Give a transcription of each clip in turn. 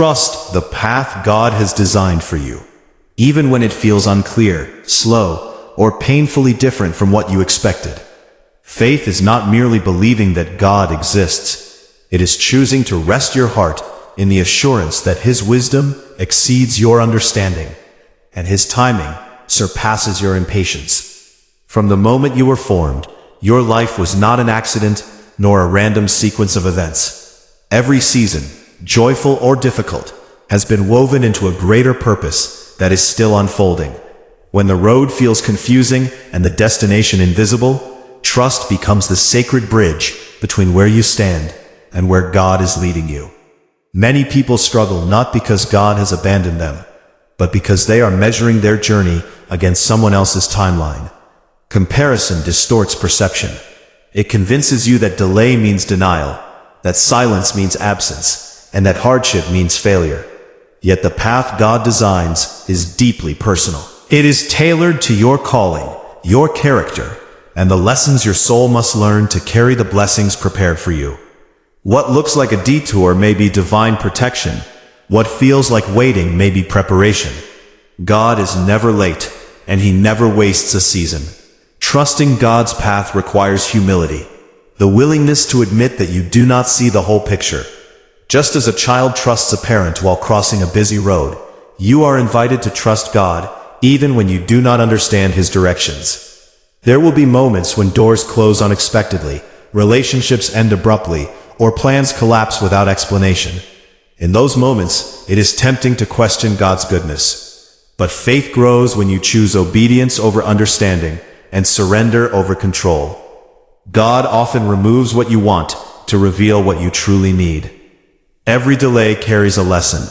Trust the path God has designed for you, even when it feels unclear, slow, or painfully different from what you expected. Faith is not merely believing that God exists. It is choosing to rest your heart in the assurance that His wisdom exceeds your understanding, and His timing surpasses your impatience. From the moment you were formed, your life was not an accident nor a random sequence of events. Every season, joyful or difficult, has been woven into a greater purpose that is still unfolding. When the road feels confusing and the destination invisible, trust becomes the sacred bridge between where you stand and where God is leading you. Many people struggle not because God has abandoned them, but because they are measuring their journey against someone else's timeline. Comparison distorts perception. It convinces you that delay means denial, that silence means absence, and that hardship means failure. Yet the path God designs is deeply personal. It is tailored to your calling, your character, and the lessons your soul must learn to carry the blessings prepared for you. What looks like a detour may be divine protection. What feels like waiting may be preparation. God is never late, and He never wastes a season. Trusting God's path requires humility, the willingness to admit that you do not see the whole picture. Just as a child trusts a parent while crossing a busy road, you are invited to trust God even when you do not understand His directions. There will be moments when doors close unexpectedly, relationships end abruptly, or plans collapse without explanation. In those moments, it is tempting to question God's goodness. But faith grows when you choose obedience over understanding and surrender over control. God often removes what you want to reveal what you truly need. Every delay carries a lesson.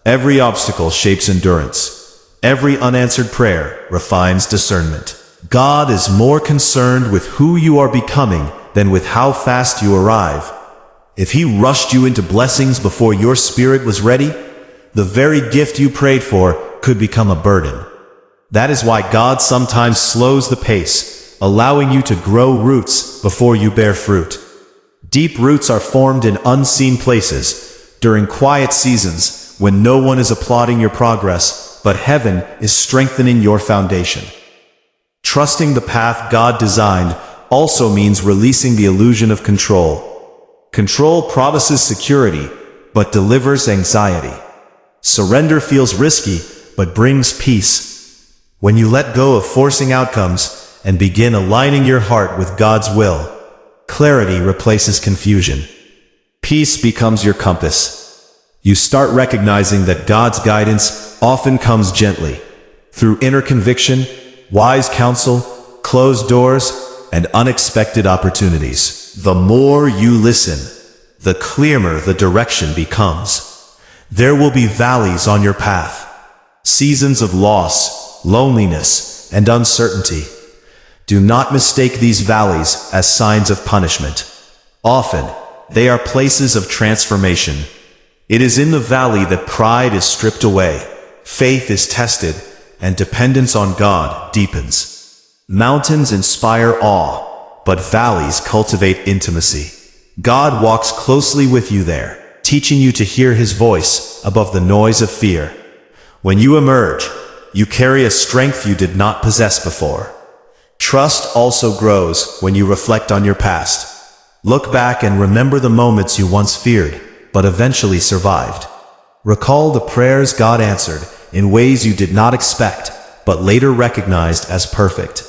Every obstacle shapes endurance. Every unanswered prayer refines discernment. God is more concerned with who you are becoming than with how fast you arrive. If He rushed you into blessings before your spirit was ready, the very gift you prayed for could become a burden. That is why God sometimes slows the pace, allowing you to grow roots before you bear fruit. Deep roots are formed in unseen places, during quiet seasons when no one is applauding your progress, but heaven is strengthening your foundation. Trusting the path God designed also means releasing the illusion of control. Control promises security, but delivers anxiety. Surrender feels risky, but brings peace. When you let go of forcing outcomes and begin aligning your heart with God's will, clarity replaces confusion. Peace becomes your compass. You start recognizing that God's guidance often comes gently, through inner conviction, wise counsel, closed doors, and unexpected opportunities. The more you listen, the clearer the direction becomes. There will be valleys on your path, seasons of loss, loneliness, and uncertainty. Do not mistake these valleys as signs of punishment. Often, they are places of transformation. It is in the valley that pride is stripped away, faith is tested, and dependence on God deepens. Mountains inspire awe, but valleys cultivate intimacy. God walks closely with you there, teaching you to hear His voice above the noise of fear. When you emerge, you carry a strength you did not possess before. Trust also grows when you reflect on your past. Look back and remember the moments you once feared, but eventually survived. Recall the prayers God answered in ways you did not expect, but later recognized as perfect.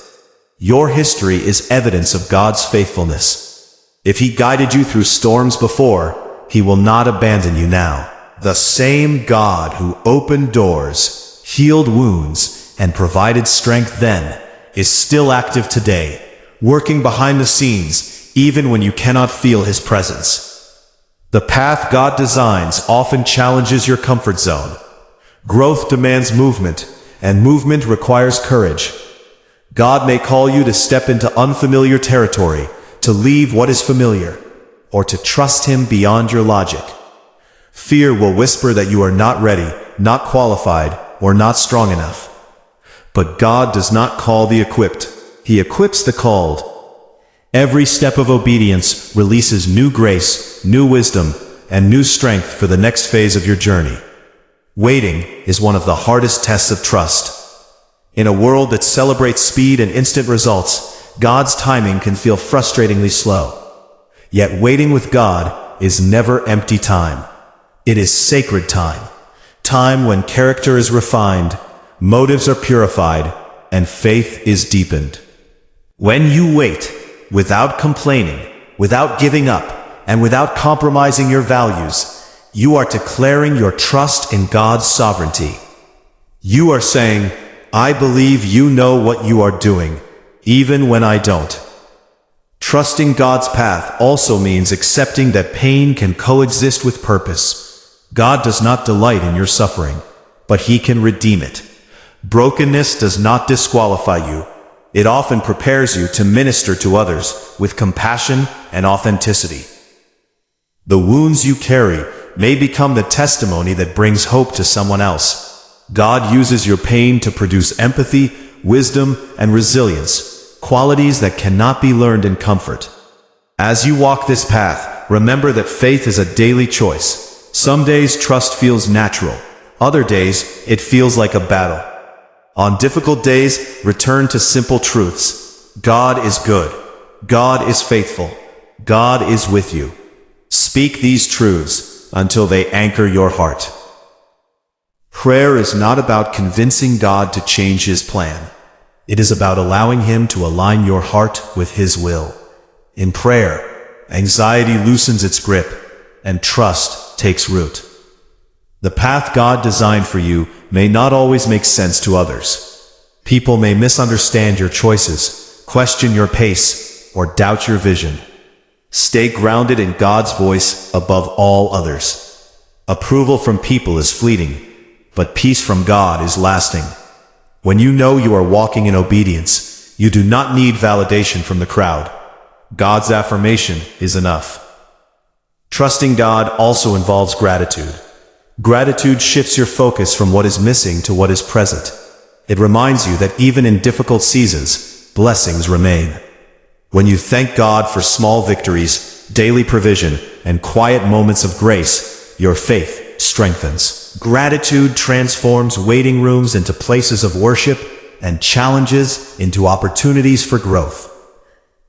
Your history is evidence of God's faithfulness. If He guided you through storms before, He will not abandon you now. The same God who opened doors, healed wounds, and provided strength then, is still active today, working behind the scenes, even when you cannot feel His presence. The path God designs often challenges your comfort zone. Growth demands movement, and movement requires courage. God may call you to step into unfamiliar territory, to leave what is familiar, or to trust Him beyond your logic. Fear will whisper that you are not ready, not qualified, or not strong enough. But God does not call the equipped. He equips the called. Every step of obedience releases new grace, new wisdom, and new strength for the next phase of your journey. Waiting is one of the hardest tests of trust. In a world that celebrates speed and instant results, God's timing can feel frustratingly slow. Yet waiting with God is never empty time. It is sacred time. Time when character is refined, motives are purified, and faith is deepened. When you wait, without complaining, without giving up, and without compromising your values, you are declaring your trust in God's sovereignty. You are saying, I believe you know what you are doing, even when I don't. Trusting God's path also means accepting that pain can coexist with purpose. God does not delight in your suffering, but He can redeem it. Brokenness does not disqualify you. It often prepares you to minister to others with compassion and authenticity. The wounds you carry may become the testimony that brings hope to someone else. God uses your pain to produce empathy, wisdom, and resilience, qualities that cannot be learned in comfort. As you walk this path, remember that faith is a daily choice. Some days trust feels natural. Other days, it feels like a battle. On difficult days, return to simple truths. God is good. God is faithful. God is with you. Speak these truths until they anchor your heart. Prayer is not about convincing God to change His plan. It is about allowing Him to align your heart with His will. In prayer, anxiety loosens its grip, and trust takes root. The path God designed for you may not always make sense to others. People may misunderstand your choices, question your pace, or doubt your vision. Stay grounded in God's voice above all others. Approval from people is fleeting, but peace from God is lasting. When you know you are walking in obedience, you do not need validation from the crowd. God's affirmation is enough. Trusting God also involves gratitude. Gratitude shifts your focus from what is missing to what is present. It reminds you that even in difficult seasons, blessings remain. When you thank God for small victories, daily provision, and quiet moments of grace, your faith strengthens. Gratitude transforms waiting rooms into places of worship and challenges into opportunities for growth.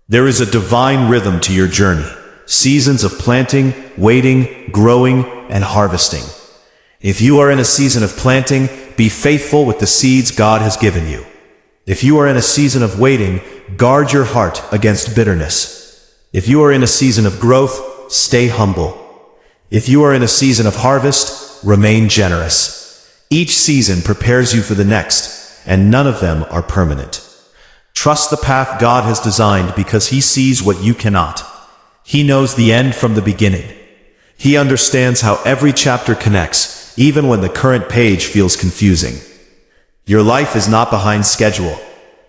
There is a divine rhythm to your journey. Seasons of planting, waiting, growing, and harvesting. If you are in a season of planting, be faithful with the seeds God has given you. If you are in a season of waiting, guard your heart against bitterness. If you are in a season of growth, stay humble. If you are in a season of harvest, remain generous. Each season prepares you for the next, and none of them are permanent. Trust the path God has designed because He sees what you cannot. He knows the end from the beginning. He understands how every chapter connects, even when the current page feels confusing. Your life is not behind schedule.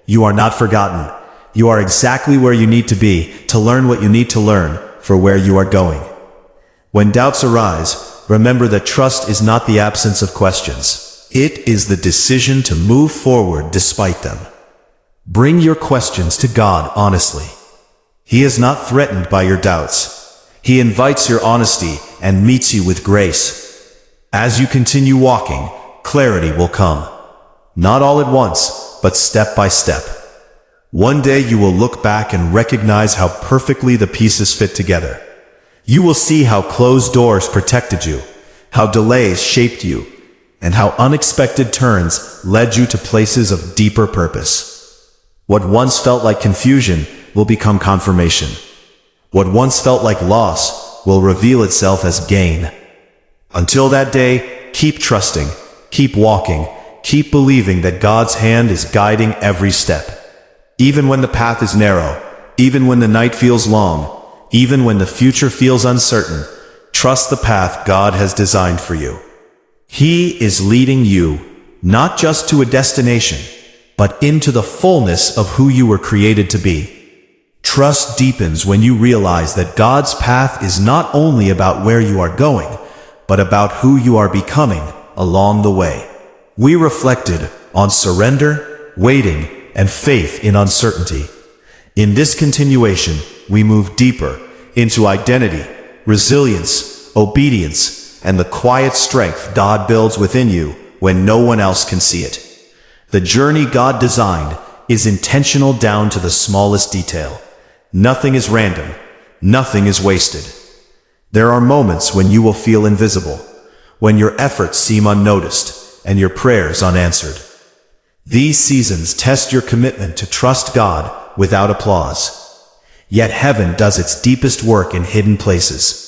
You are not forgotten. You are exactly where you need to be to learn what you need to learn for where you are going. When doubts arise, remember that trust is not the absence of questions. It is the decision to move forward despite them. Bring your questions to God honestly. He is not threatened by your doubts. He invites your honesty and meets you with grace. As you continue walking, clarity will come. Not all at once, but step by step. One day you will look back and recognize how perfectly the pieces fit together. You will see how closed doors protected you, how delays shaped you, and how unexpected turns led you to places of deeper purpose. What once felt like confusion will become confirmation. What once felt like loss will reveal itself as gain. Until that day, keep trusting, keep walking, keep believing that God's hand is guiding every step. Even when the path is narrow, even when the night feels long, even when the future feels uncertain, trust the path God has designed for you. He is leading you, not just to a destination, but into the fullness of who you were created to be. Trust deepens when you realize that God's path is not only about where you are going, but about who you are becoming along the way. We reflected on surrender, waiting, and faith in uncertainty. In this continuation, we move deeper into identity, resilience, obedience, and the quiet strength God builds within you when no one else can see it. The journey God designed is intentional down to the smallest detail. Nothing is random. Nothing is wasted. There are moments when you will feel invisible, when your efforts seem unnoticed and your prayers unanswered. These seasons test your commitment to trust God without applause. Yet heaven does its deepest work in hidden places.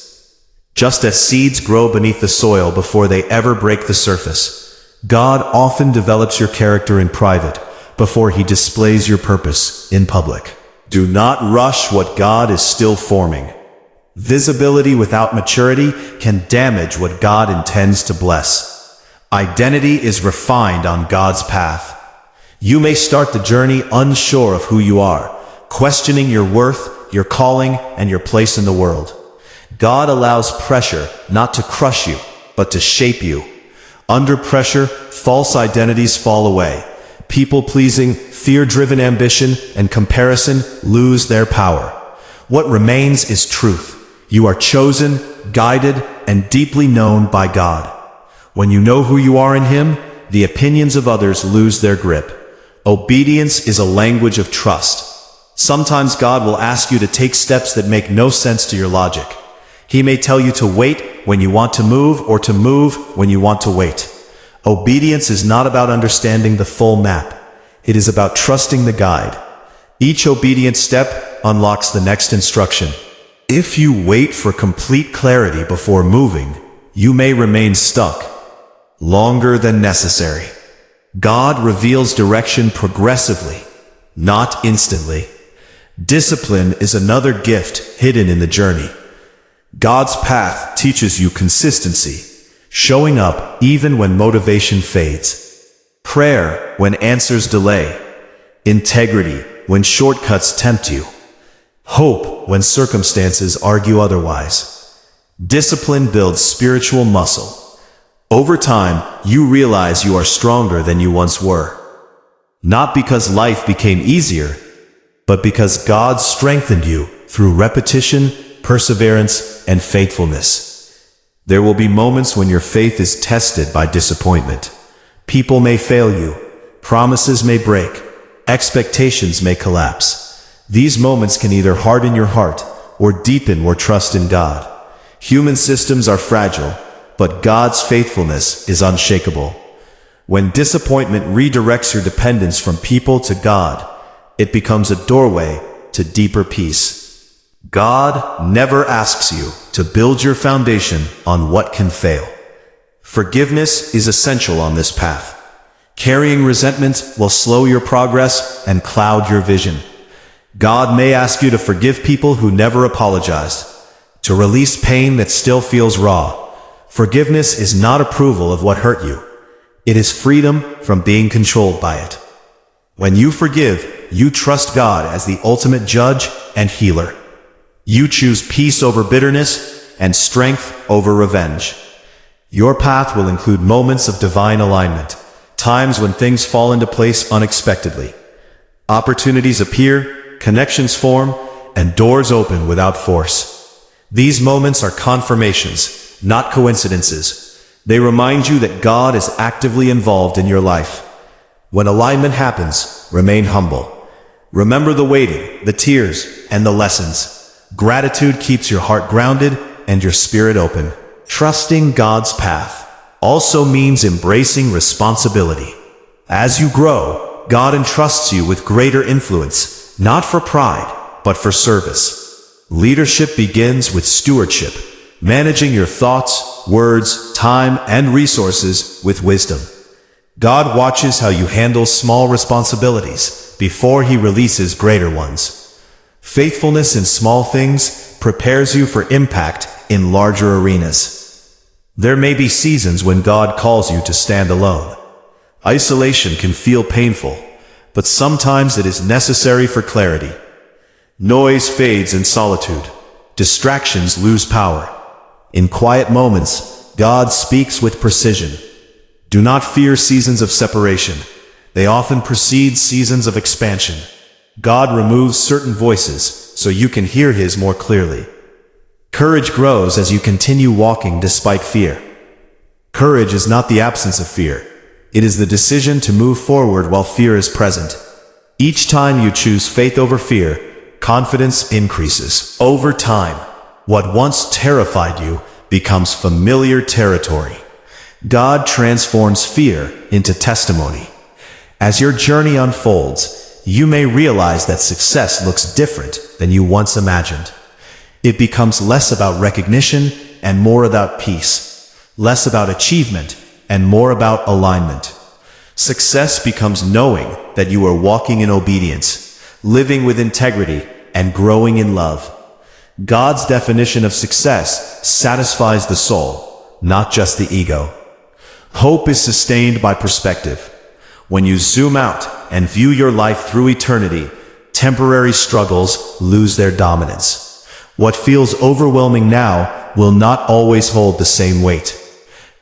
Just as seeds grow beneath the soil before they ever break the surface, God often develops your character in private before he displays your purpose in public. Do not rush what God is still forming. Visibility without maturity can damage what God intends to bless. Identity is refined on God's path. You may start the journey unsure of who you are, questioning your worth, your calling, and your place in the world. God allows pressure not to crush you, but to shape you. Under pressure, false identities fall away. People-pleasing, fear-driven ambition, and comparison lose their power. What remains is truth. You are chosen, guided, and deeply known by God. When you know who you are in Him, the opinions of others lose their grip. Obedience is a language of trust. Sometimes God will ask you to take steps that make no sense to your logic. He may tell you to wait when you want to move or to move when you want to wait. Obedience is not about understanding the full map. It is about trusting the guide. Each obedient step unlocks the next instruction. If you wait for complete clarity before moving, you may remain stuck longer than necessary. God reveals direction progressively, not instantly. Discipline is another gift hidden in the journey. God's path teaches you consistency, showing up even when motivation fades. Prayer when answers delay. Integrity when shortcuts tempt you. Hope when circumstances argue otherwise. Discipline builds spiritual muscle. Over time, you realize you are stronger than you once were. Not because life became easier, but because God strengthened you through repetition, perseverance, and faithfulness. There will be moments when your faith is tested by disappointment. People may fail you, promises may break, expectations may collapse. These moments can either harden your heart or deepen your trust in God. Human systems are fragile, but God's faithfulness is unshakable. When disappointment redirects your dependence from people to God, it becomes a doorway to deeper peace. God never asks you to build your foundation on what can fail. Forgiveness is essential on this path. Carrying resentment will slow your progress and cloud your vision. God may ask you to forgive people who never apologized, to release pain that still feels raw. Forgiveness is not approval of what hurt you. It is freedom from being controlled by it. When you forgive, you trust God as the ultimate judge and healer. You choose peace over bitterness and strength over revenge. Your path will include moments of divine alignment, times when things fall into place unexpectedly. Opportunities appear, connections form, and doors open without force. These moments are confirmations, not coincidences. They remind you that God is actively involved in your life. When alignment happens, remain humble. Remember the waiting, the tears, and the lessons. Gratitude keeps your heart grounded and your spirit open. Trusting God's path also means embracing responsibility. As you grow, God entrusts you with greater influence, not for pride, but for service. Leadership begins with stewardship, managing your thoughts, words, time, and resources with wisdom. God watches how you handle small responsibilities before He releases greater ones. Faithfulness in small things prepares you for impact in larger arenas. There may be seasons when God calls you to stand alone. Isolation can feel painful, but sometimes it is necessary for clarity. Noise fades in solitude. Distractions lose power. In quiet moments, God speaks with precision. Do not fear seasons of separation. They often precede seasons of expansion. God removes certain voices so you can hear His more clearly. Courage grows as you continue walking despite fear. Courage is not the absence of fear. It is the decision to move forward while fear is present. Each time you choose faith over fear, confidence increases. Over time, what once terrified you becomes familiar territory. God transforms fear into testimony. As your journey unfolds, you may realize that success looks different than you once imagined. It becomes less about recognition and more about peace, less about achievement and more about alignment. Success becomes knowing that you are walking in obedience, living with integrity, and growing in love. God's definition of success satisfies the soul, not just the ego. Hope is sustained by perspective. When you zoom out and view your life through eternity, temporary struggles lose their dominance. What feels overwhelming now will not always hold the same weight.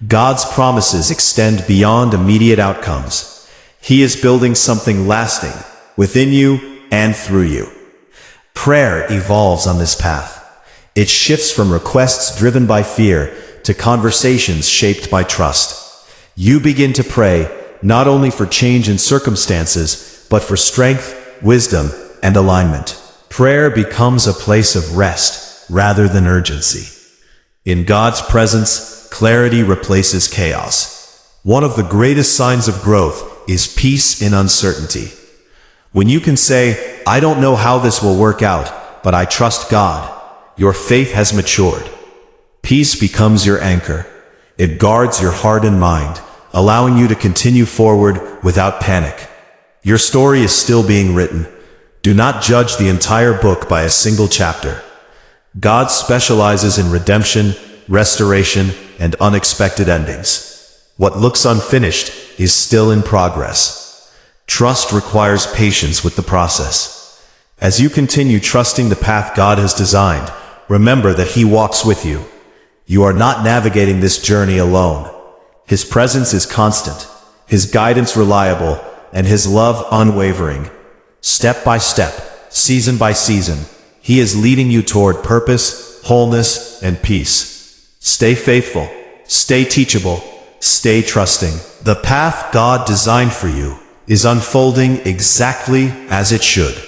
God's promises extend beyond immediate outcomes. He is building something lasting within you and through you. Prayer evolves on this path. It shifts from requests driven by fear to conversations shaped by trust. You begin to pray not only for change in circumstances, but for strength, wisdom, and alignment. Prayer becomes a place of rest rather than urgency. In God's presence, clarity replaces chaos. One of the greatest signs of growth is peace in uncertainty. When you can say, "I don't know how this will work out, but I trust God," your faith has matured. Peace becomes your anchor. It guards your heart and mind, allowing you to continue forward without panic. Your story is still being written. Do not judge the entire book by a single chapter. God specializes in redemption, restoration, and unexpected endings. What looks unfinished is still in progress. Trust requires patience with the process. As you continue trusting the path God has designed, remember that He walks with you. You are not navigating this journey alone. His presence is constant, His guidance reliable, and His love unwavering. Step by step, season by season, He is leading you toward purpose, wholeness, and peace. Stay faithful, stay teachable, stay trusting. The path God designed for you is unfolding exactly as it should.